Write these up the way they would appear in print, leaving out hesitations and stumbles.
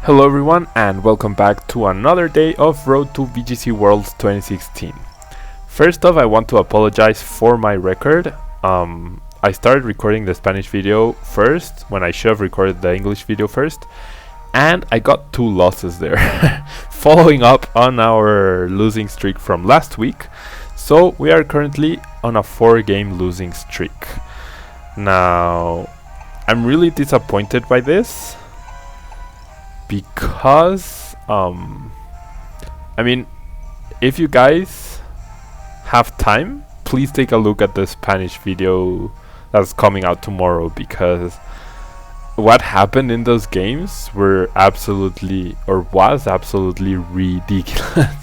Hello everyone and welcome back to another day of Road to VGC Worlds 2016. First off, I want to apologize for my record. I started recording the Spanish video first when I should have recorded the English video first, and I got 2 losses there following up on our losing streak from last week. So we are currently on a 4-game losing streak. Now, I'm really disappointed by this because I mean, if you guys have time, please take a look at the Spanish video that's coming out tomorrow, because what happened in those games was absolutely ridiculous.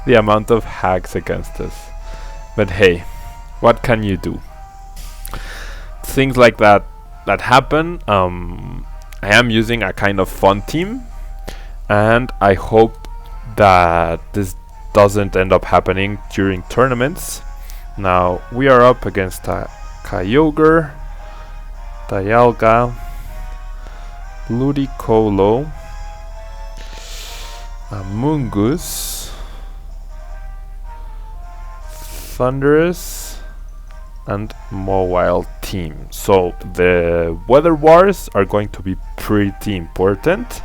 The amount of hacks against us. But hey, what can you do? Things like that happen. I am using a kind of fun team, and I hope that this doesn't end up happening during tournaments. Now we are up against a Kyogre, Dialga, Ludicolo, a Mungus, Thunderous, and Mobile team. So the weather wars are going to be pretty important,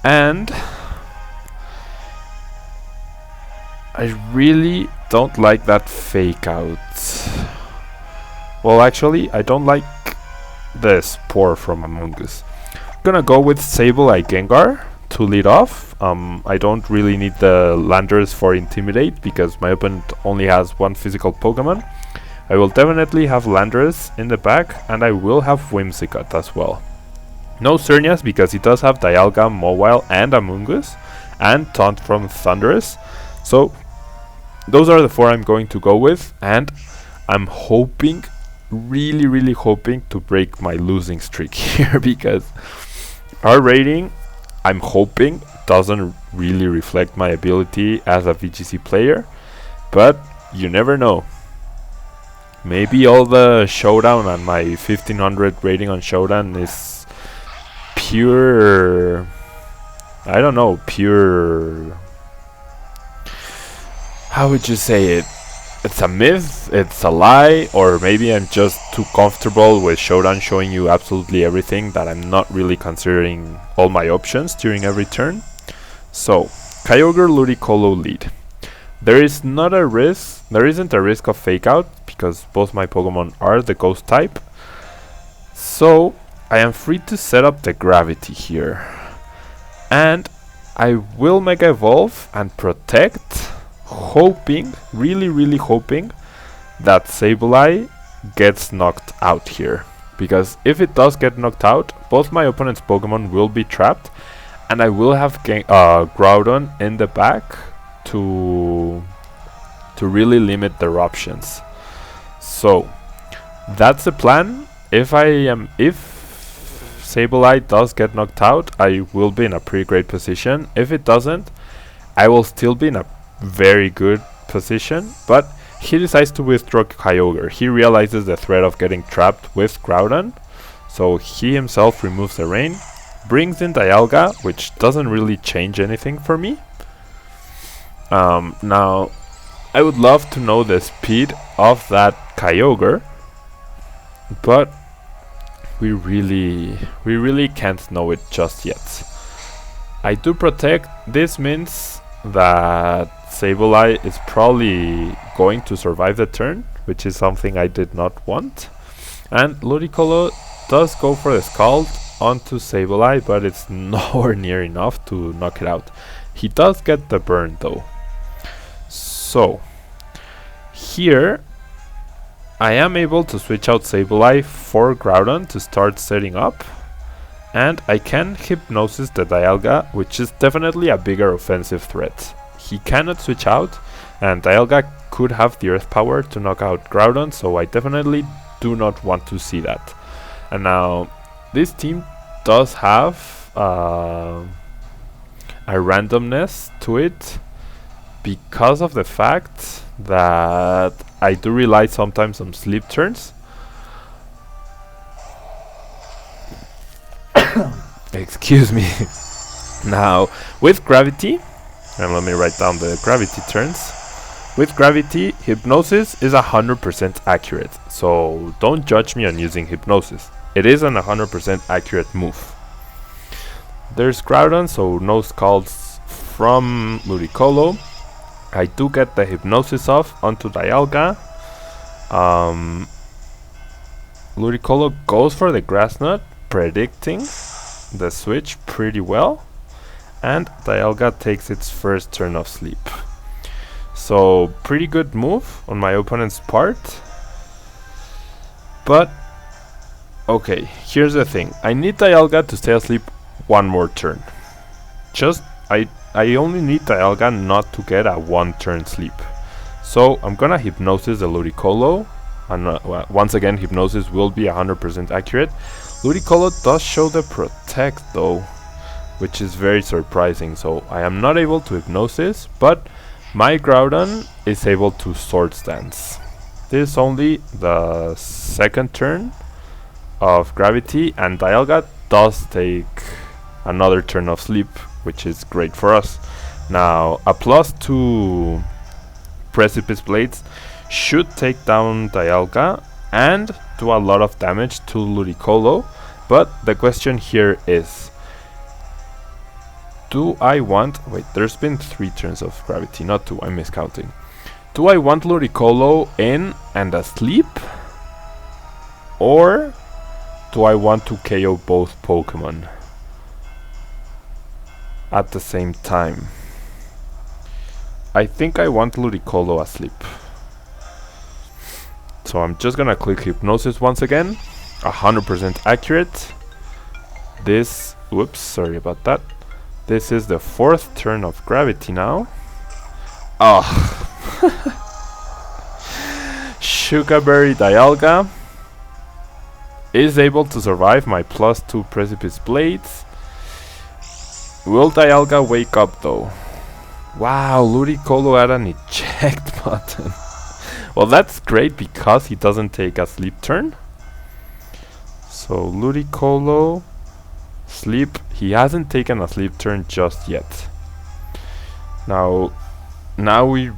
and I really don't like that fake out. Well, actually, I don't like the Spore from Among Us. I'm gonna go with Sableye Gengar to lead off. I don't really need the Landorus for Intimidate because my opponent only has 1 physical Pokemon. I will definitely have Landorus in the back, and I will have Whimsicott as well. No Cernias because he does have Dialga, Mobile, and Amoonguss, and Taunt from Thunderous. So those are the 4 I'm going to go with, and I'm hoping, really hoping to break my losing streak here, because our rating, I'm hoping, doesn't really reflect my ability as a VGC player, but you never know. Maybe all the Showdown and my 1500 rating on Showdown is pure, I don't know, pure, how would you say it? It's a myth, it's a lie, or maybe I'm just too comfortable with Showdown showing you absolutely everything that I'm not really considering all my options during every turn. So, Kyogre, Ludicolo lead. There isn't a risk of fake out because both my Pokemon are the ghost type. So I am free to set up the Gravity here. And I will Mega Evolve and Protect, hoping, really hoping that Sableye gets knocked out here. Because if it does get knocked out, both my opponent's Pokemon will be trapped, and I will have Groudon in the back to really limit their options. So that's the plan. If Sableye does get knocked out, I will be in a pretty great position. If it doesn't, I will still be in a very good position, but he decides to withdraw Kyogre. He realizes the threat of getting trapped with Groudon, so he himself removes the rain, brings in Dialga, which doesn't really change anything for me. Now, I would love to know the speed of that Kyogre, but we really can't know it just yet. I do Protect. This means that Sableye is probably going to survive the turn, which is something I did not want. And Ludicolo does go for the Scald onto Sableye, but it's nowhere near enough to knock it out. He does get the burn though. So here I am able to switch out Sableye for Groudon to start setting up, and I can Hypnosis the Dialga, which is definitely a bigger offensive threat. He cannot switch out, and Dialga could have the Earth Power to knock out Groudon, so I definitely do not want to see that. And now this team does have a randomness to it, because of the fact that I do rely sometimes on sleep turns. Excuse me. Now, with Gravity, and let me write down the Gravity turns. With Gravity, Hypnosis is 100% accurate, so don't judge me on using Hypnosis. It is an 100% accurate move. There's Groudon, so no Scalds from Ludicolo. I do get the Hypnosis off onto Dialga. Ludicolo goes for the Grass Knot, predicting the switch pretty well, and Dialga takes its first turn of sleep. So pretty good move on my opponent's part. But okay, here's the thing. I need Dialga to stay asleep one more turn. I only need Dialga not to get a 1-turn sleep. So I'm gonna Hypnosis the Ludicolo. And once again, Hypnosis will be 100% accurate. Ludicolo does show the Protect though, which is very surprising. So I am not able to Hypnosis, but my Groudon is able to Sword Stance. This is only the second turn of Gravity, and Dialga does take another turn of sleep, which is great for us. Now, a +2 Precipice Blades should take down Dialga and do a lot of damage to Ludicolo, but the question here is, do I want... Wait, there's been 3 turns of Gravity, not 2, I'm miscounting. Do I want Ludicolo in and asleep? Or do I want to KO both Pokemon at the same time? I think I want Ludicolo asleep. So I'm just gonna click Hypnosis once again. 100% accurate. This... Whoops, sorry about that. This is the 4th turn of Gravity now. Oh. Sugar Berry Dialga is able to survive my +2 Precipice Blades. Will Dialga wake up though? Wow, Ludicolo had an eject button. Well, that's great because he doesn't take a sleep turn. So Ludicolo sleep. He hasn't taken a sleep turn just yet. Now we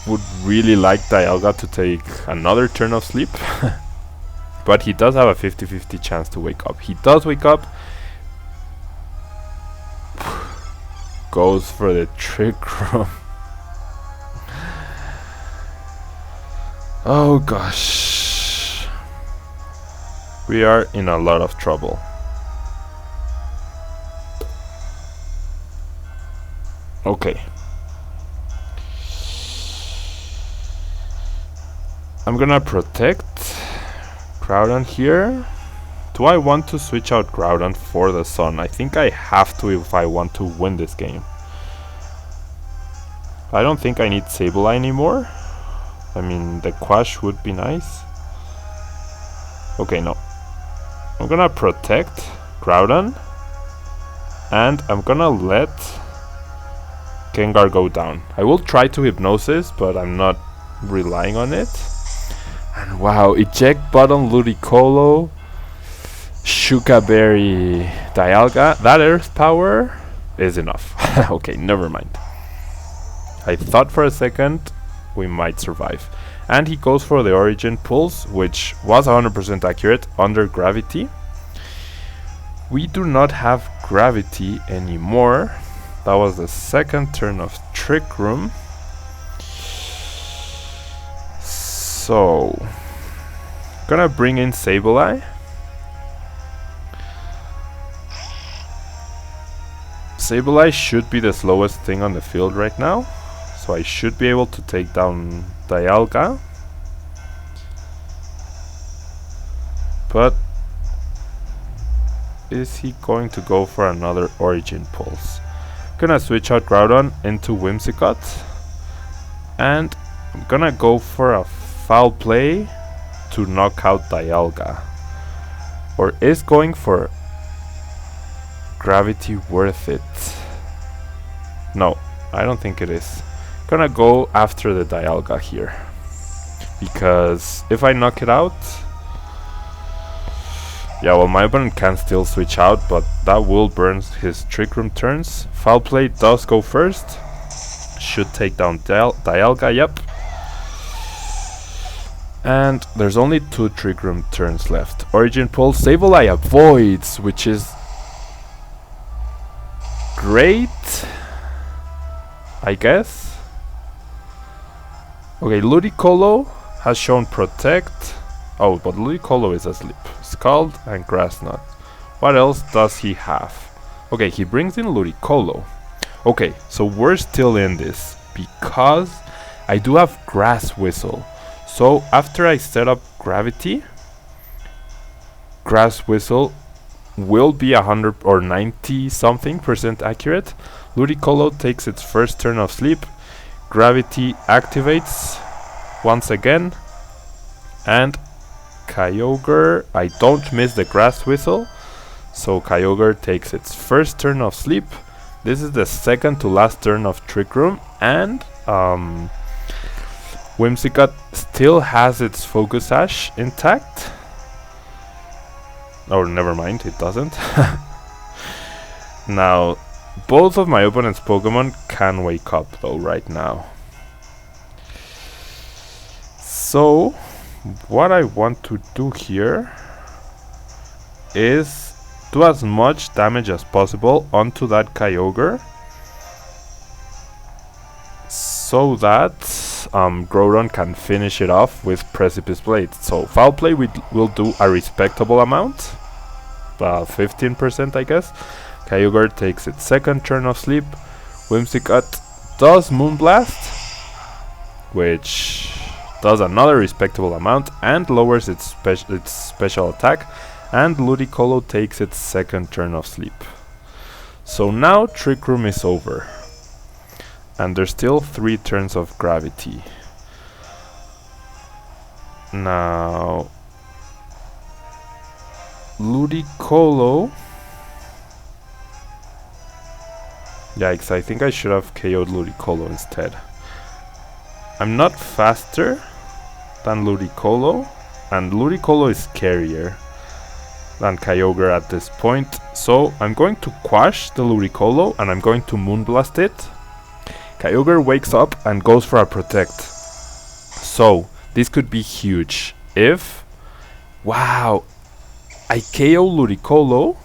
would really like Dialga to take another turn of sleep. But he does have a 50-50 chance to wake up. He does wake up. Goes for the Trick Room. Oh gosh. We are in a lot of trouble. Okay. I'm gonna protect Groudon here. Do I want to switch out Groudon for the Sun? I think I have to if I want to win this game. I don't think I need Sableye anymore. I mean, the Quash would be nice. Okay, no. I'm gonna protect Groudon. And I'm gonna let Gengar go down. I will try to Hypnosis, but I'm not relying on it. And wow, eject button Ludicolo, Shuka Berry Dialga. That Earth Power is enough. Okay, never mind. I thought for a second we might survive. And he goes for the Origin Pulse, which was 100% accurate under Gravity. We do not have Gravity anymore. That was the second turn of Trick Room. So, gonna bring in Sableye. Sableye should be the slowest thing on the field right now. So I should be able to take down Dialga. But is he going to go for another Origin Pulse? Gonna switch out Groudon into Whimsicott. And I'm gonna go for a Foul Play to knock out Dialga. Or is going for Gravity worth it? No, I don't think it is. Gonna go after the Dialga here. Because if I knock it out... Yeah, well, my opponent can still switch out, but that will burn his Trick Room turns. Foul Play does go first. Should take down Dialga, yep. And there's only 2 Trick Room turns left. Origin Pulse, Sableye avoids, which is great, I guess. Okay, Ludicolo has shown Protect. Oh, but Ludicolo is asleep. Scald and Grass Knot. What else does he have? Okay, he brings in Ludicolo. Okay, so we're still in this because I do have Grass Whistle. So after I set up Gravity, Grass Whistle will be 100 or 90 something % accurate. Ludicolo takes its first turn of sleep. Gravity activates once again, and Kyogre, I don't miss the Grass Whistle, so Kyogre takes its first turn of sleep. This is the second to last turn of Trick Room, and Whimsicott still has its Focus Sash intact. Oh, never mind, it doesn't. Now, both of my opponent's Pokemon can wake up though right now. So, what I want to do here is do as much damage as possible onto that Kyogre, so that Groudon can finish it off with Precipice Blade. So Foul Play will do a respectable amount, 15% I guess. Kyogre takes its second turn of sleep. Whimsicott does Moonblast, which does another respectable amount and lowers its special attack, and Ludicolo takes its second turn of sleep. So now Trick Room is over, and there's still 3 turns of Gravity. Now Ludicolo, yikes, I think I should have KO'd Ludicolo instead. I'm not faster than Ludicolo, and Ludicolo is scarier than Kyogre at this point, so I'm going to quash the Ludicolo and I'm going to Moonblast it. Kyogre wakes up and goes for a Protect. So this could be huge if, wow, I KO Ludicolo.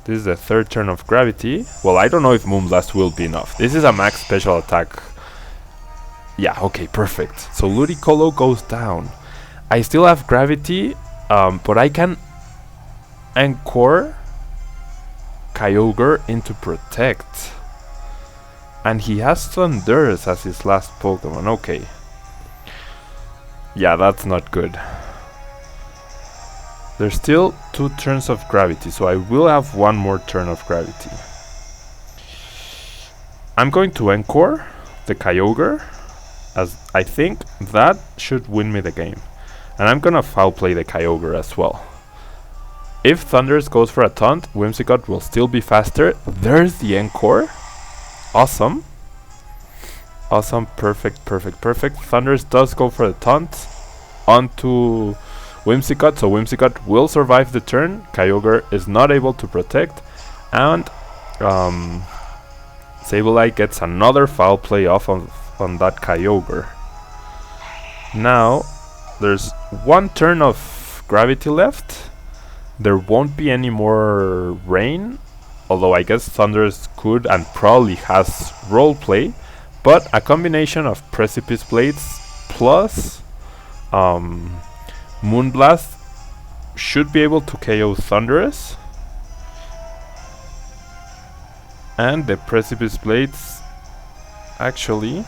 This is the third turn of Gravity. Well, I don't know if Moonblast will be enough. This is a max special attack. Yeah, okay, perfect. So Ludicolo goes down. I still have Gravity, but I can Encore Kyogre into Protect. And he has Thundurus as his last Pokemon. Okay. Yeah, that's not good. There's still 2 turns of Gravity, so I will have 1 more turn of Gravity. I'm going to Encore the Kyogre, as I think that should win me the game. And I'm gonna Foul Play the Kyogre as well. If Thundurus goes for a Taunt, Whimsicott will still be faster. There's the Encore. Awesome. Awesome, perfect, perfect, perfect. Thundurus does go for the Taunt onto Whimsicott, so Whimsicott will survive the turn. Kyogre is not able to Protect, and Sableye gets another Foul Play off on that Kyogre. Now, there's 1 turn of Gravity left. There won't be any more Rain, although I guess Thundurus could and probably has Role Play, but a combination of Precipice Blades plus Moonblast should be able to KO Thundurus. And the Precipice Blades, actually,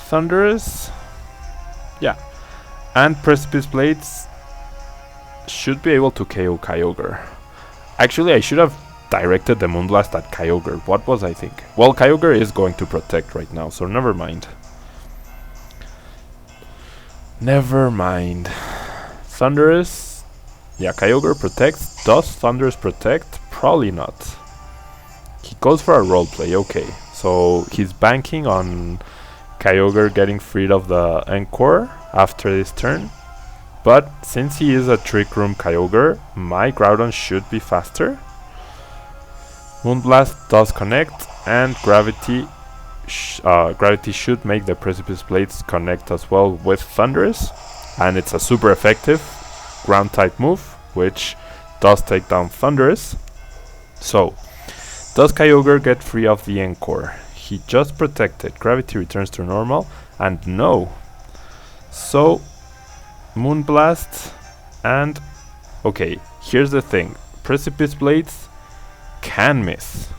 Thundurus, yeah, and Precipice Blades should be able to KO Kyogre. Actually, I should have directed the Moonblast at Kyogre. What was I think? Well, Kyogre is going to Protect right now, so never mind. Never mind. Thundurus, yeah, Kyogre protects. Does Thundurus protect? Probably not. He goes for a Role Play, okay. So he's banking on Kyogre getting freed of the Encore after this turn. But since he is a Trick Room Kyogre, my Groudon should be faster. Moonblast does connect, and Gravity should make the Precipice Blades connect as well with Thunderous, and it's a super effective ground type move, which does take down Thunderous. So, does Kyogre get free of the Encore? He just protected. Gravity returns to normal, and no. So, Moonblast, and okay, here's the thing. Precipice Blades can miss,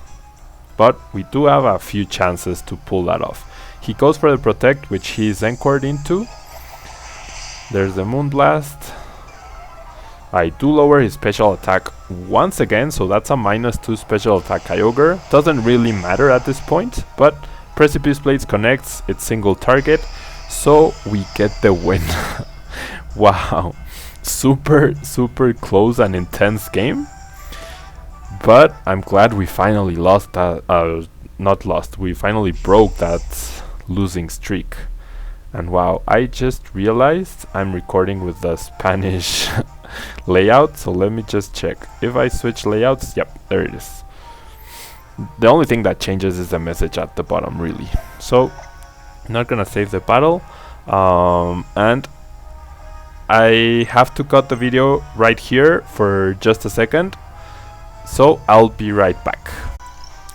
but we do have a few chances to pull that off. He goes for the Protect, which he's anchored into. There's the Moonblast. I do lower his special attack once again, so that's a -2 special attack Kyogre. Doesn't really matter at this point, but Precipice Blades connects, it's single target, so we get the win. Wow, super close and intense game. But I'm glad we finally lost that, not lost, we finally broke that losing streak. And wow, I just realized I'm recording with the Spanish layout, so let me just check. If I switch layouts, yep, there it is. The only thing that changes is the message at the bottom, really. So, I'm not gonna save the battle, and I have to cut the video right here for just a second. So I'll be right back.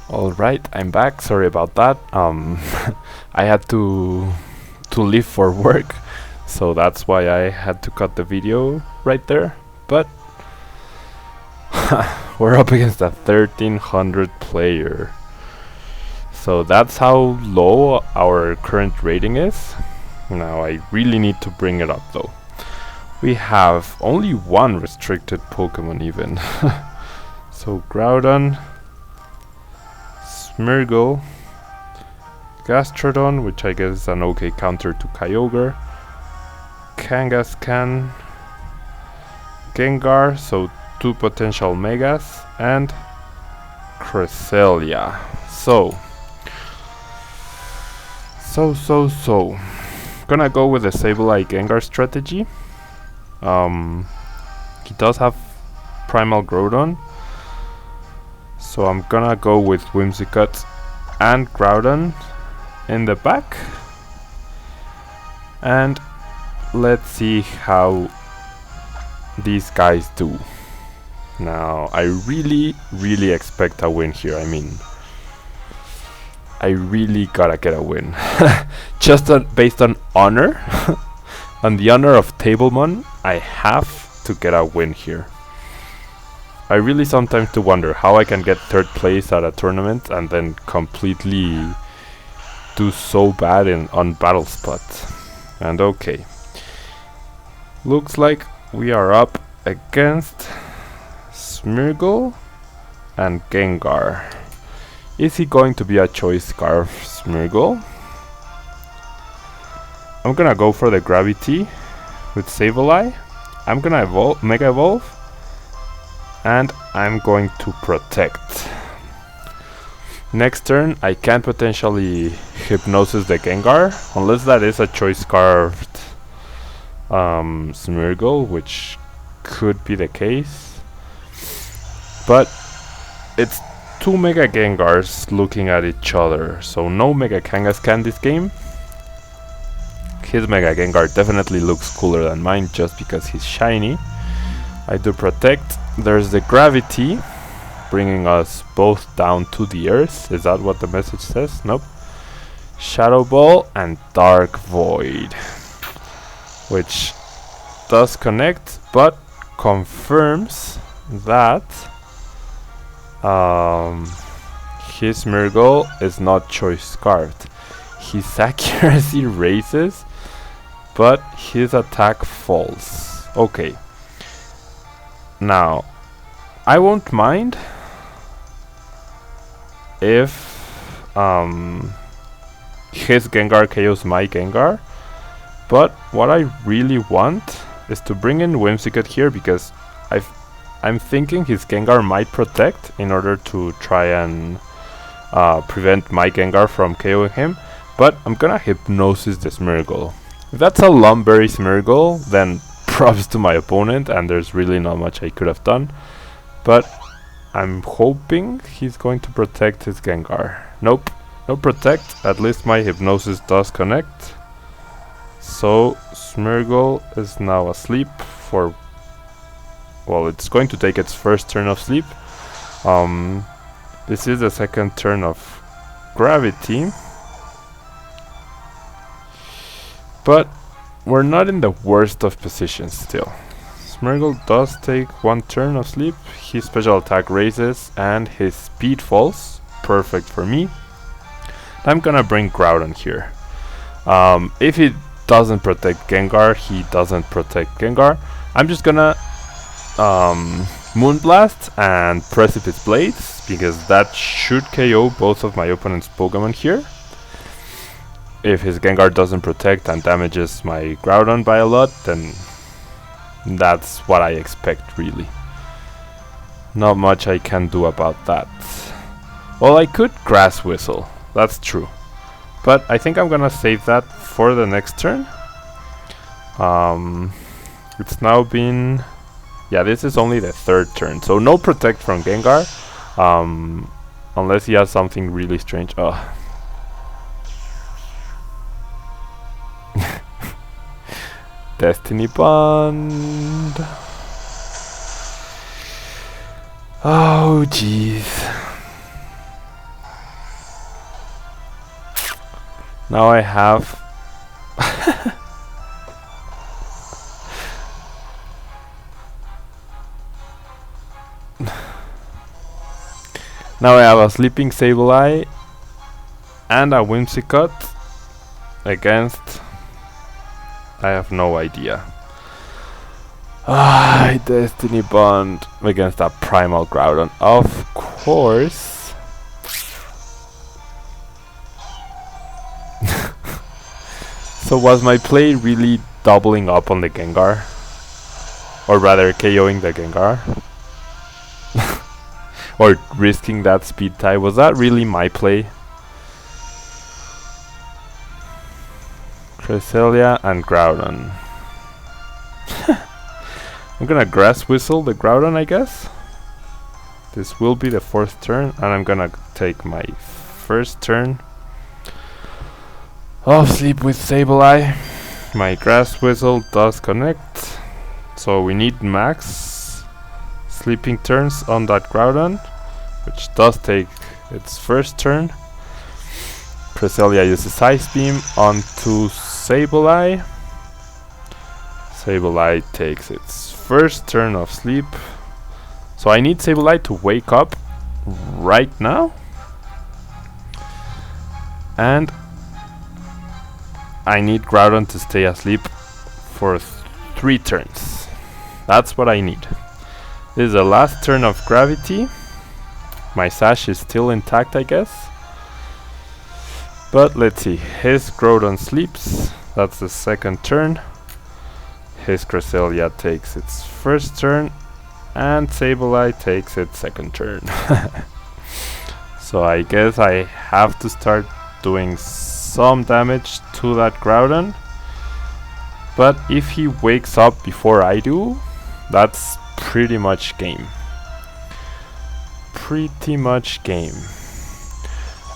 Alright, I'm back. Sorry about that. I had to leave for work, so that's why I had to cut the video right there. But we're up against a 1300 player. So that's how low our current rating is. Now I really need to bring it up though. We have only one restricted Pokemon even. So Groudon, Smeargle, Gastrodon, which I guess is an okay counter to Kyogre, Kangaskhan, Gengar, so 2 potential Megas, and Cresselia. So gonna go with the Sableye Gengar strategy. He does have Primal Groudon, so I'm gonna go with Whimsicott and Groudon in the back, and let's see how these guys do. Now I really expect a win here. I mean, I really gotta get a win. Just based on honor. On the honor of Tablemon, I have to get a win here. I really sometimes do wonder how I can get 3rd place at a tournament and then completely do so bad on Battle Spot. And okay, looks like we are up against Smeargle and Gengar. Is he going to be a Choice Scarf Smeargle? I'm gonna go for the Gravity with Sableye. I'm gonna Mega Evolve, and I'm going to Protect. Next turn, I can potentially Hypnosis the Gengar, unless that is a Choice Scarfed Smeargle, which could be the case. But it's 2 Mega Gengars looking at each other, so no Mega Kangaskhan this game. His Mega Gengar definitely looks cooler than mine just because he's shiny. I do Protect. There's the Gravity, bringing us both down to the earth. Is that what the message says? Nope. Shadow Ball and Dark Void, which does connect, but confirms that his Smeargle is not Choice Scarfed. His accuracy raises, but his attack falls. Okay. Now, I won't mind if his Gengar KOs my Gengar, but what I really want is to bring in Whimsicott here, because I'm thinking his Gengar might Protect in order to try and prevent my Gengar from KOing him. But I'm gonna Hypnosis the Smeargle. If that's a Lumberry Smeargle, then props to my opponent, and there's really not much I could have done. But I'm hoping he's going to protect his Gengar. Nope, no protect. At least my Hypnosis does connect. So Smeargle is now asleep for... well, it's going to take its first turn of sleep. This is the second turn of Gravity. But we're not in the worst of positions still. Smeargle does take one turn of sleep. His special attack raises and his speed falls. Perfect for me. I'm gonna bring Groudon here. If he doesn't protect Gengar, he doesn't protect Gengar. I'm just gonna Moonblast and Precipice Blades, because that should KO both of my opponent's Pokemon here. If his Gengar doesn't protect and damages my Groudon by a lot, then that's what I expect, really. Not much I can do about that. Well, I could Grass Whistle, that's true. But I think I'm gonna save that for the next turn. It's now been... yeah, this is only the third turn, so no protect from Gengar. Unless he has something really strange. Oh. Destiny Bond. Oh jeez. Now I have now I have a sleeping Sableye and a Whimsicott against... I have no idea. Destiny Bond against a Primal Groudon, of course. So was my play really doubling up on the Gengar? Or rather KOing the Gengar? Or risking that speed tie? Was that really my play? Cresselia and Groudon. I'm gonna Grass Whistle the Groudon, I guess. This will be the fourth turn, and I'm gonna take my first turn of sleep with Sableye. My Grass Whistle does connect, so we need max sleeping turns on that Groudon, which does take its first turn. Cresselia uses Ice Beam onto Sableye. Sableye takes its first turn of sleep. So I need Sableye to wake up right now. And I need Groudon to stay asleep for 3 turns. That's what I need. This is the last turn of Gravity. My sash is still intact, I guess. But let's see, his Groudon sleeps, that's the second turn. His Cresselia takes its first turn, and Sableye takes its second turn. So I guess I have to start doing some damage to that Groudon. But if he wakes up before I do, that's pretty much game. Pretty much game.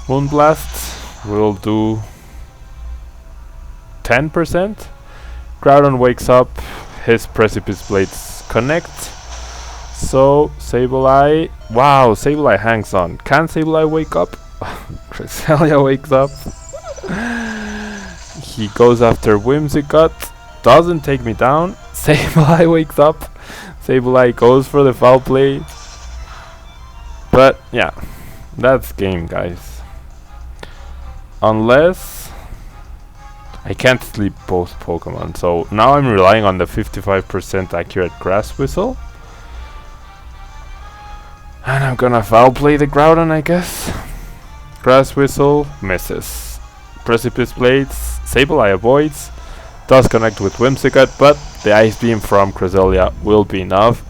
Moonblast will do 10%. Groudon wakes up, his Precipice Blades connect. So Sableye, wow, Sableye hangs on. Can Sableye wake up? Cresselia wakes up. He goes after Whimsicott, doesn't take me down. Sableye wakes up. Sableye goes for the foul play. But yeah, that's game, guys. Unless I can't sleep both Pokemon, so now I'm relying on the 55% accurate Grass Whistle. And I'm gonna foul play the Groudon, I guess. Grass Whistle misses. Precipice Blades, Sableye avoids, does connect with Whimsicott, but the Ice Beam from Cresselia will be enough.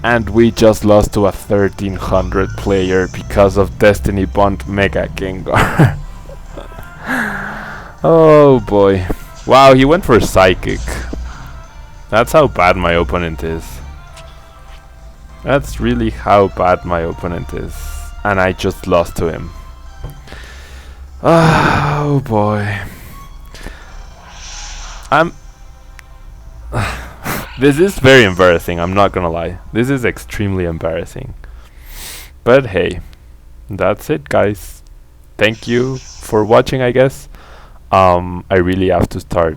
And we just lost to a 1300 player because of Destiny Bond Mega Gengar. Oh boy. Wow, he went for Psychic. That's how bad my opponent is. That's really how bad my opponent is. And I just lost to him. Oh boy. This is very embarrassing, I'm not gonna lie. This is extremely embarrassing. But hey, that's it guys. Thank you for watching, I guess. I really have to start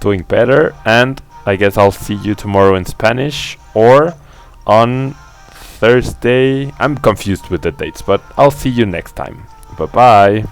doing better, and I guess I'll see you tomorrow in Spanish or on Thursday. I'm confused with the dates, but I'll see you next time. Bye bye.